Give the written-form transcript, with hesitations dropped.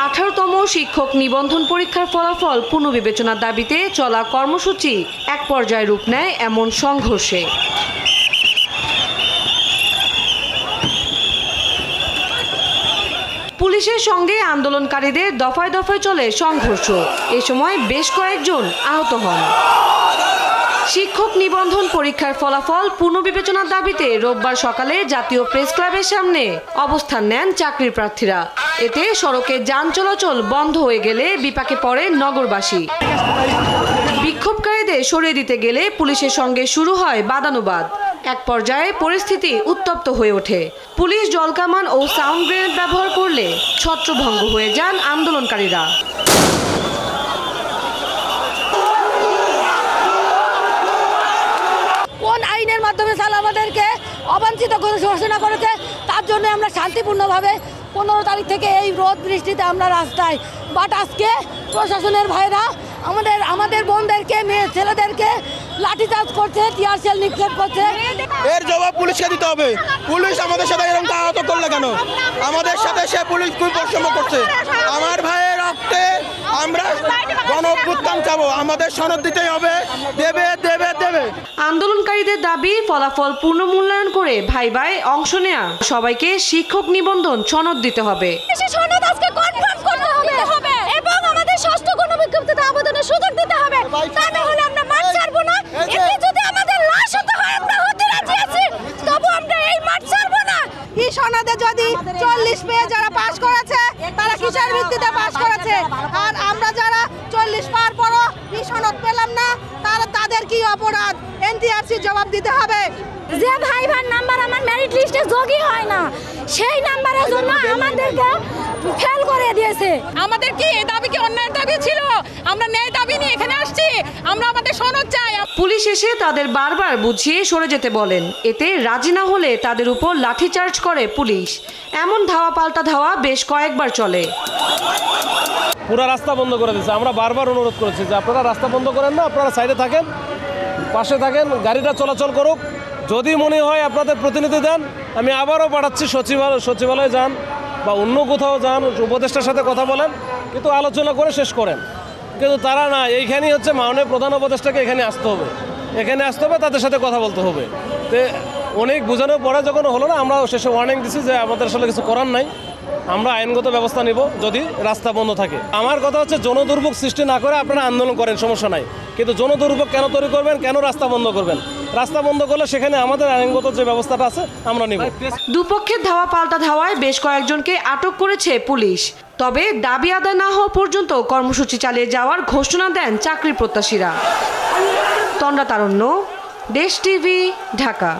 18তম শিক্ষক নিবন্ধন পরীক্ষার ফলাফল পুনর্বিবেচনার দাবিতে চলা কর্মসূচি এক পর্যায়ে রূপ নেয় এমন সংঘর্ষে। পুলিশের সঙ্গে আন্দোলনকারীদের দফায় দফায় চলে সংঘর্ষ। এ সময় বেশ কয়েকজন আহত হন। শিক্ষক নিবন্ধন পরীক্ষার ফলাফল পুনর্বিবেচনার দাবিতে রোববার সকালে জাতীয় প্রেস ক্লাবের সামনে অবস্থান নেন চাকরির প্রার্থীরা। এতে সড়কে যান চলাচল বন্ধ হয়ে গেলে বিপাকে পড়ে নগরবাসী। বিক্ষোভকারীদের সরিয়ে দিতে গেলে পুলিশের সঙ্গে শুরু হয় বাদানুবাদ। এক পর্যায়ে পরিস্থিতি উত্তপ্ত হয়ে ওঠে। পুলিশ জলকামান ও সাউন্ড গ্রেনেড ব্যবহার করলে ছত্রভঙ্গ হয়ে যান আন্দোলনকারীরা। কোন আইনের মাধ্যমে সাল আমাদেরকে অবাঞ্ছিত ঘোষণা করেছে, তার জন্য আমরা শান্তিপূর্ণভাবে 15 তারিখ থেকে এই রোদ বৃষ্টিতে আমরা রাস্তায়। বাট আজকে প্রশাসনের ভাইরা আমাদের বোনদেরকে, মেয়ে ছেলেদেরকে লাঠিচার্জ করছে, টিয়ার সেল নিক্ষেপ করছে। এর জবাব পুলিশকে দিতে হবে। পুলিশ আমাদের সাথে এরকম আহত করলে কেন? আমাদের সাথে সে পুলিশ খুব বৈষম্য করছে। আমার ভাইয়ের রক্তে আমরা গণ অভ্যুত্থান চাবো, আমাদের সনদ দিতেই হবে। দেবে দেবে দেবে। আন্দোলনকারীদের দাবি ফলাফল পুনর্মূল্যায়ন করে ভাই ভাই অংশ নেয়া সবাইকে শিক্ষক নিবন্ধন সনদ দিতে হবে। সনদ আজকে কনফার্ম করতে হবে এবং আমাদের ষষ্ঠ গণবিজ্ঞপ্তিতে আবেদনের সুযোগ দিতে হবে। তা না হলে আমরা মাঠ ছাড়বো না। এতে যদি আমাদের লাশ হতে হয় আমরা হতে রাজি আছি, তবু আমরা এই মাঠ ছাড়বো না। এই সনদে যদি 40 পেয়ে যারা পাস করেছে তারা কিসের ভিত্তিতে পাস করেছে, আর আমরা যারা 40 পার পরও এই সনদ পেলাম না, তাদের কি অপরাধ? এনটিআরসি জবাব দিতে হবে। যে ভাই ভাই নাম্বার আমার মেরিট লিস্টে যোগই হয় না, সেই নাম্বারের জন্য আমাদেরকে ফেল করে দিয়েছে। আমাদের কি এই দাবি কি অন্যায়ের দাবি ছিল? আমরা ন্যায় দাবি নিয়ে এখানে আসছি, আমরা আমাদের সনদ চাই। পুলিশ এসে তাদের বারবার বুঝিয়ে সরে যেতে বলেন। এতে রাজি না হলে তাদের উপর লাঠিচার্জ করে পুলিশ। এমন ধাওয়া পাল্টা ধাওয়া বেশ কয়েকবার চলে। পুরো রাস্তা বন্ধ করে দিয়েছে। আমরা বারবার অনুরোধ করেছি যে আপনারা রাস্তা বন্ধ করেন না, আপনারা সাইডে থাকেন, পাশে থাকেন, গাড়িটা চলাচল করুক। যদি মনে হয় আপনাদের প্রতিনিধি দেন, আমি আবারও পাঠাচ্ছি সচিবালয়ে যান বা অন্য কোথাও যান, উপদেষ্টার সাথে কথা বলেন, কিন্তু আলোচনা করে শেষ করেন। কিন্তু তারা না, এইখানেই হচ্ছে মাননীয় প্রধান উপদেষ্টাকে এখানে আসতে হবে, তাদের সাথে কথা বলতে হবে। তো অনেক বোঝানোর পরে যখন হলো না, আমরা শেষে ওয়ার্নিং দিচ্ছি যে আমাদের আসলে কিছু করার নাই, আমরা আইনগত ব্যবস্থা নিব যদি রাস্তা বন্ধ থাকে। আমার কথা হচ্ছে জনদুর্ভোগ সৃষ্টি না করে আপনারা আন্দোলন করেন, সমস্যা নাই, কিন্তু জনদুর্ভোগ কেন তৈরি করবেন, কেন রাস্তা বন্ধ করবেন? রাস্তা বন্ধ করলে সেখানে আমাদের আইনগত যে ব্যবস্থাটা আছে আমরা নিব। দুপক্ষের ধাওয়া পাল্টা ধাওয়ায় বেশ কয়েকজনকে আটক করেছে পুলিশ। তবে দাবি আদায় না হওয়া পর্যন্ত কর্মসূচি চালিয়ে যাওয়ার ঘোষণা দেন চাকরি প্রত্যাশীরা। তন্দ্রা তারণ্য, দেশ টিভি, ঢাকা।